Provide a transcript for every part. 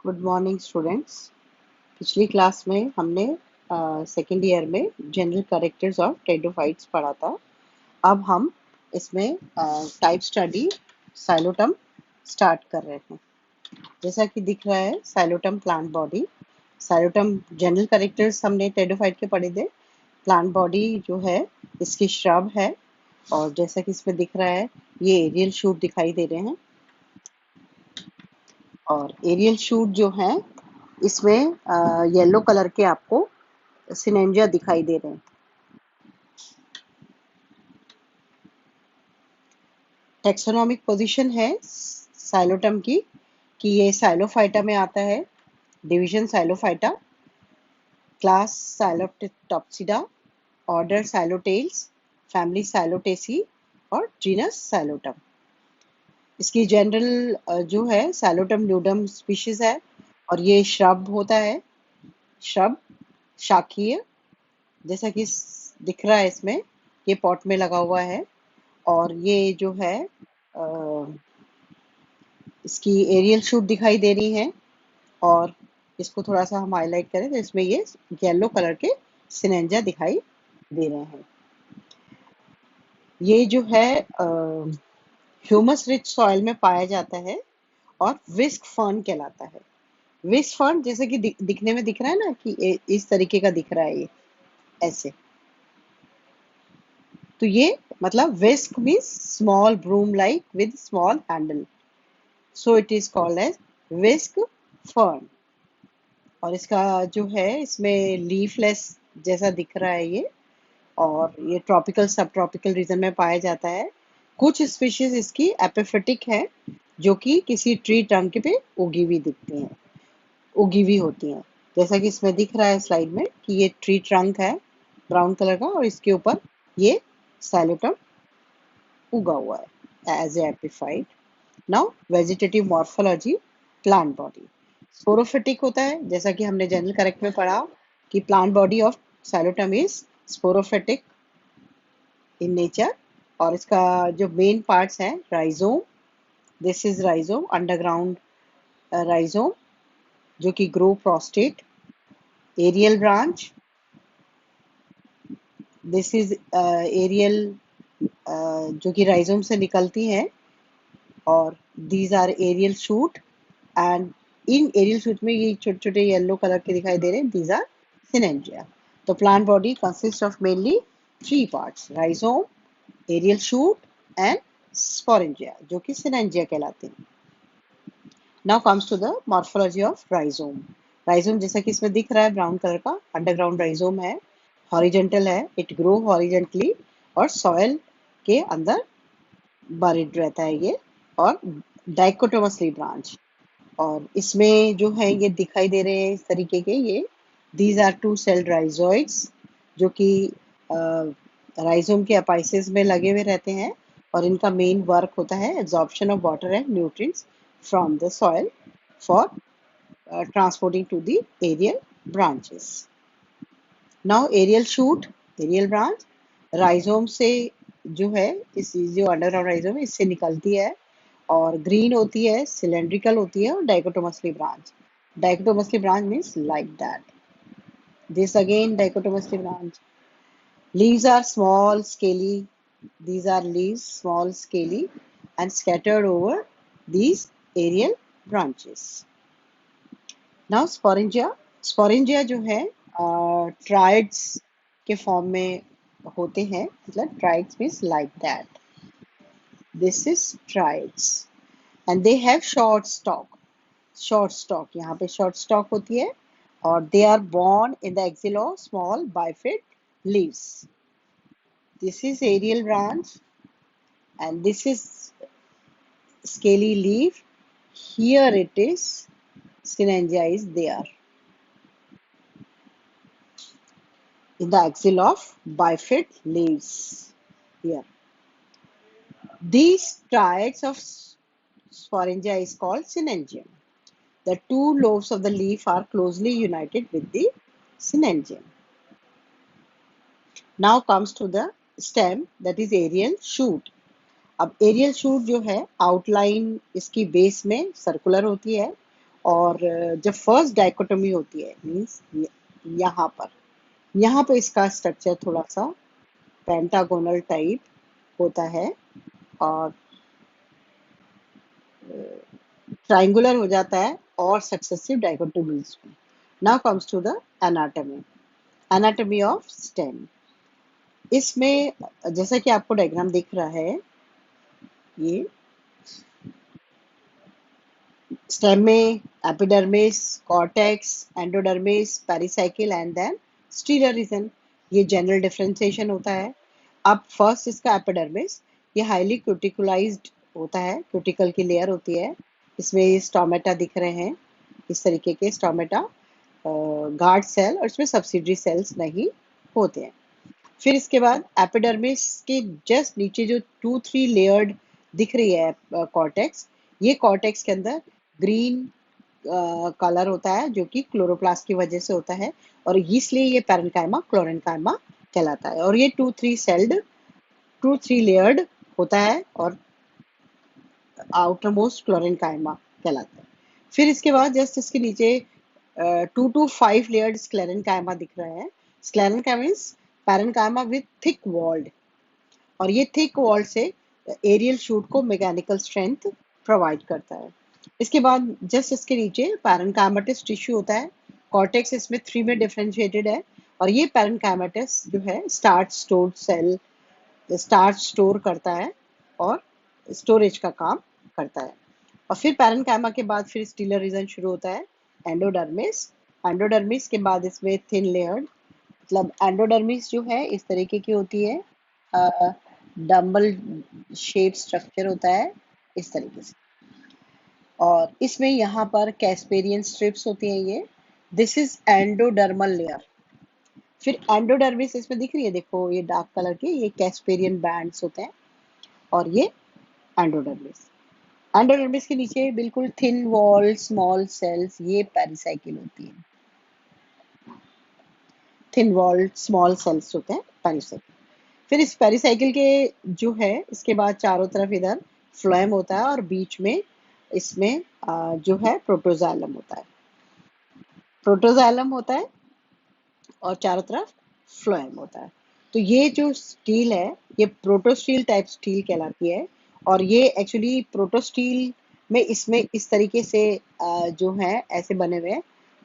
Good morning students. पिछली class में हमने सेकेंड ईयर में जनरल कैरेक्टर्स ऑफ टेरिडोफाइट्स पढ़ा था। अब हम इसमें टाइप स्टडी साइलोटम स्टार्ट कर रहे हैं। जैसा कि दिख रहा है, Psilotum plant body. Psilotum general characters हमने टेरिडोफाइट के पढ़े थे। प्लांट बॉडी जो है इसकी श्रब है, और जैसा कि इसमें दिख रहा है ये एरियल शूट दिखाई दे रहे हैं। और एरियल शूट जो है इसमें येलो कलर के आपको सिनेंजिया दिखाई दे रहे हैं। टेक्सोनॉमिक पोजीशन है साइलोटम की कि ये साइलोफाइटा में आता है। डिवीजन साइलोफाइटा, क्लास साइलोटॉप्सिडा, ऑर्डर साइलोटेल्स, फैमिली साइलोटेसी और जीनस साइलोटम। इसकी जनरल जो है साइलोटम न्यूडम स्पीशीज है, और ये श्रब होता है। श्रब शाखीय, जैसा कि दिख रहा है इसमें, ये पॉट में लगा हुआ है। और ये जो है इसकी एरियल शूट दिखाई दे रही है। और इसको थोड़ा सा हम हाईलाइट करें तो इसमें ये येलो कलर के सिनेंजा दिखाई दे रहे हैं। ये जो है ह्यूमस रिच सॉइल में पाया जाता है और विस्क फर्न कहलाता है। विस्क फर्न जैसे कि दिखने में दिख रहा है ना, कि इस तरीके का दिख रहा है, ये ऐसे। तो ये मतलब whisk means small broom like with small handle, so it is called as whisk fern. और इसका जो है इसमें लीफलेस जैसा दिख रहा है ये, और ये ट्रॉपिकल सब ट्रॉपिकल रीजन में पाया जाता है। कुछ स्पीशीज इसकी एपिफिटिक है, जो कि किसी ट्री ट्रंक पे उगी हुई दिखती हैं, उगी हुई होती हैं। जैसा कि इसमें दिख रहा है स्लाइड में कि ये ट्री ट्रंक है ब्राउन कलर का, और इसके ऊपर ये साइलोटम उगा हुआ है as a epiphyte. Now vegetative morphology, plant body sporophytic होता है, जैसा कि हमने जनरल करेक्ट में पढ़ा कि plant body of Psilotum is sporophytic in nature. और इसका जो मेन पार्ट्स हैं, rhizome, this is rhizome, underground rhizome जो कि grow prostrate, aerial branch, this is aerial जो कि राइजोम से निकलती हैं, और these are aerial shoot. And in aerial shoot में ये छोटे छोटे येलो कलर के दिखाई दे रहे हैं, दीज आर सिनेंजिया। तो plant body consist of mainly three parts, rhizome, aerial shoot and sporangia, जो कि सिनेंजिया कहलाते हैं। Now comes to the morphology of rhizome. Rhizome जैसा कि इसमें दिख रहा है ब्राउन कलर का, अंडरग्राउंड राइजोम है, हॉरिजेंटल है, इट ग्रो हॉरिजेंटली और सॉइल के अंदर बरिड रहता है ये, और डाइकोटोमसली ब्रांच। और इसमें जो है ये दिखाई दे रहे हैं इस तरीके के, ये these are two celled rhizoids, जो कि राइजोम के अपाइसिस में लगे हुए रहते हैं, और इनका मेन वर्क होता है absorption of water and nutrients from the soil for transporting to the aerial branches. Now aerial shoot, aerial branch rhizome से जो है, इस जो अंडरग्राउंड राइजोम है इससे निकलती है, और ग्रीन होती है, सिलेंड्रिकल होती है, और dichotomously branch. Dichotomously branch means like that, this again dichotomously branch. Leaves are small, scaly. These are leaves, small, scaly, and scattered over these aerial branches. Now sporangia. Sporangia जो है triads के form में होते हैं, मतलब triads means like that, this is triads, and they have short stalk. Short stalk, यहाँ पे short stalk होती है, और they are borne in the axil of small bifid leaves. This is aerial branch, and this is scaly leaf. Here it is, Sinengia is there in the axil of bifid leaves here. These triodes of sporangia is called synengium. The two lobes of the leaf are closely united with the synengium. Now comes to the stem, that is aerial shoot. अब aerial shoot जो है, outline इसकी base में circular होती है, और जब first dichotomy होती है मीन्स यहाँ पे इसका स्ट्रक्चर थोड़ा सा पेंटागोनल टाइप होता है और ट्राइंगुलर हो जाता है और सक्सेसिव डाइकोटोमीज में। Now comes to the anatomy, anatomy of stem. इसमें जैसा कि आपको डायग्राम दिख रहा है, ये स्टेम में epidermis, cortex, endodermis, pericycle and then stelar region, ये जनरल डिफरेंशिएशन होता है। अब फर्स्ट इसका एपिडर्मिस, ये हाईली क्यूटिकुलाइज्ड होता है, क्यूटिकल की लेयर होती है। इसमें ये स्टोमेटा दिख रहे हैं, इस तरीके के स्टोमेटा, गार्ड सेल, और इसमें सब्सिडरी सेल्स नहीं होते हैं। फिर इसके बाद एपिडर्मिस के जस्ट नीचे जो 2-3 लेयर्ड दिख रही है कॉर्टेक्स, ये कॉर्टेक्स के अंदर ग्रीन कलर होता है जो कि क्लोरोप्लास्ट की वजह से होता है और इसलिए ये पैरेन्काइमा क्लोरेन्काइमा कहलाता है। और ये 2-3 लेयर्ड होता है और आउटर मोस्ट क्लोरेन्काइमा कहलाता है। फिर इसके बाद जस्ट इसके नीचे 2 to 5 लेयर्ड स्क्लेरेन्काइमा दिख रहा है। Sclerenchyma means parenchyma with thick walled, और ये थिक वॉल से एरियल शूट को मैकेनिकल स्ट्रेंथ प्रोवाइड करता है। इसके बाद जस्ट इसके नीचे पैरेन्काइमेटस टिश्यू होता है। कॉर्टेक्स इसमें 3 में डिफरेंशिएटेड है और ये पैरेन्काइमेटस जो है starch stored cell, starch store करता है और स्टोरेज का काम करता है। और फिर पैरेन्काइमा के बाद फिर स्टीलर रीजन शुरू होता है, एंडोडर्मिस। एंडोडर्मिस के बाद इसमें थिन लेयर्ड, मतलब एंडोडर्मिस जो है इस तरीके की होती है, डम्बल शेप स्ट्रक्चर होता है इस तरीके से, और इसमें यहाँ पर कैस्पेरियन स्ट्रिप्स होती हैं। ये दिस इज एंडोडर्मल लेयर। फिर एंडोडर्मिस इसमें दिख रही है, देखो ये डार्क कलर के, ये कैस्पेरियन बैंड्स होते हैं और ये एंडोडर्मिस। एंडोडर्मिस के नीचे बिल्कुल थिन वॉल स्मॉल सेल्स, ये पेरिसाइकिल होती है। थिन वॉल स्मॉल सेल्स होते हैं पेरिसाइकिल। फिर इस पेरिसाइकिल के जो है इसके बाद चारों तरफ इधर फ्लोएम होता है और बीच में इसमें जो है प्रोटोजाइलम होता है, प्रोटोजाइलम होता है और चारों तरफ फ्लोएम होता है। तो ये जो स्टील है ये प्रोटोस्टील टाइप स्टील कहलाती है और ये एक्चुअली प्रोटोस्टील में इसमें इस तरीके से जो है ऐसे बने हुए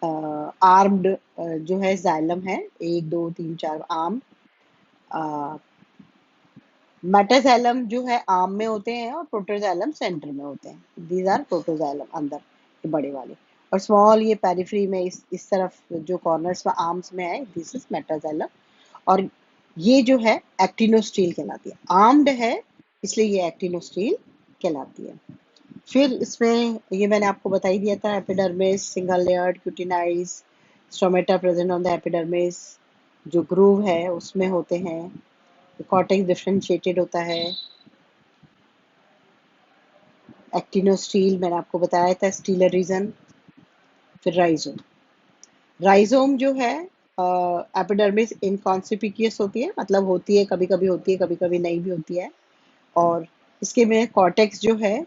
आर्म्ड जो है जाइलम है, 1 2 3 4 आर्म। मेटाजाइलम जो है आर्म में होते हैं और प्रोटोजाइलम सेंटर में होते हैं। दीज आर प्रोटोजाइलम, अंदर के बड़े वाले, और स्मॉल ये पेरिफेरी में इस तरफ जो कॉर्नर्स में आर्म्स में है, दिस इज मेटाजाइलम। और ये जो है एक्टिनोस्टील कहलाती है, आर्म्ड है इसलिए ये एक्टिनोस्टील कहलाती है। फिर इसमें ये मैंने आपको बता ही दिया था, epidermis single layered cutinise, stomata present on the epidermis, जो ग्रूव है उसमें होते हैं। कॉर्टेक्स डिफरेंशिएटेड होता है। एक्टिनोस्टील मैंने आपको बताया था, स्टीलर रीजन। फिर राइजोम, राइजोम जो है एपिडर्मिस इनकॉन्सिपिक्यूस होती है, मतलब होती है, कभी कभी होती है, कभी कभी नहीं भी होती है। और इसके में कॉर्टेक्स जो है,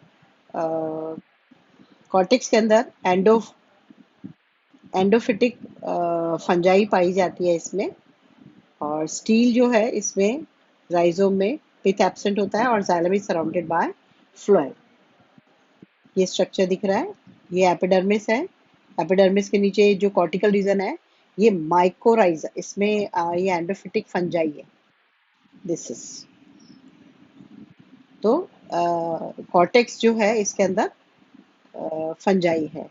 कॉर्टेक्स के अंदर एंडोफिटिक फंजाई पाई जाती है इसमें, और स्टील जो है इसमें राइजोम में पिथ एब्सेंट होता है और xylem is surrounded by phloem. ये स्ट्रक्चर दिख रहा है, ये एपिडर्मिस है। एपिडर्मिस के नीचे जो कॉर्टिकल रीजन है ये माइकोराइजा, इसमें ये एंडोफिटिक फंजाई है, दिस इज। तो कॉर्टेक्स जो है इसके अंदर फंजाई है।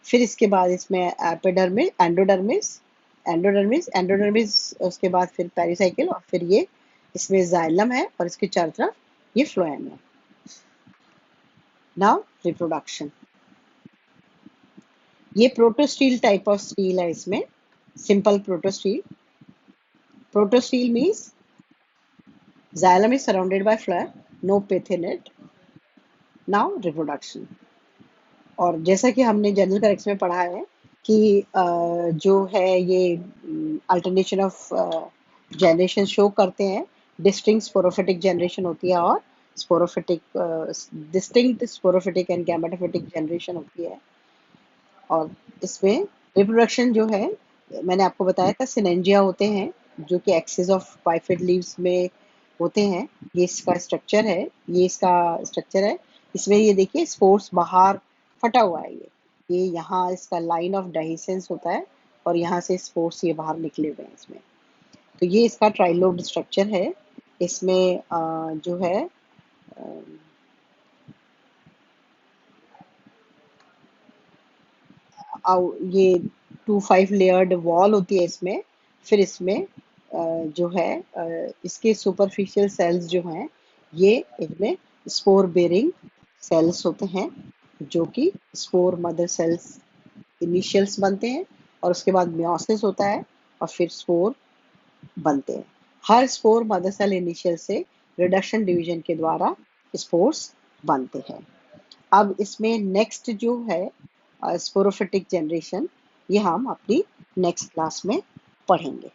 फिर इसके बाद इसमें एपिडर्मिस, एंडोडर्मिस, एंडोडर्मिस उसके बाद फिर पेरिसाइकिल, और फिर ये इसमें जाइलम है और इसके चारों तरफ ये फ्लोएम है। नाउ रिप्रोडक्शन, ये प्रोटोस्टील टाइप ऑफ स्टील है, इसमें simple protostele. Protostele means xylem is surrounded by phloem, no pith in it. Now reproduction, और जैसा कि हमने जनरल करेक्ट्स में पढ़ा है कि जो है ये अल्टरनेशन ऑफ जनरेशन शो करते हैं, डिस्टिंक्ट स्पोरोफिटिक जनरेशन होती है और sporophytic distinct sporophytic and gametophytic generation होती है। और इसमें रिप्रोडक्शन जो है, मैंने आपको बताया था सिनेंजिया होते हैं जो कि एक्सिस ऑफ बाइफिड लीव्स में होते हैं। ये इसका स्ट्रक्चर है, ये इसका स्ट्रक्चर है। इसमें ये देखिए स्पोर्स बाहर फटा हुआ है, ये यहाँ इसका लाइन ऑफ डाइसेंस होता है और यहाँ से स्पोर्स ये बाहर निकले हुए हैं इसमें। तो ये इसका ट्राइलोब स्ट्रक्चर है। इसमें जो है ये 2-5 लेयर्ड वॉल होती है इसमें। फिर इसमें जो है इसके सुपरफिशियल सेल्स जो हैं, ये इसमें स्पोर बेरिंग सेल्स होते हैं जो कि स्पोर मदर सेल्स इनिशियल्स बनते हैं और उसके बाद मियोसिस होता है और फिर स्पोर बनते हैं। हर स्पोर मदर सेल इनिशियल से रिडक्शन डिवीजन के द्वारा स्पोर्स बनते हैं। अब इसमें नेक्स्ट जो है स्पोरोफिटिक जनरेशन, ये हम अपनी नेक्स्ट क्लास में पढ़ेंगे।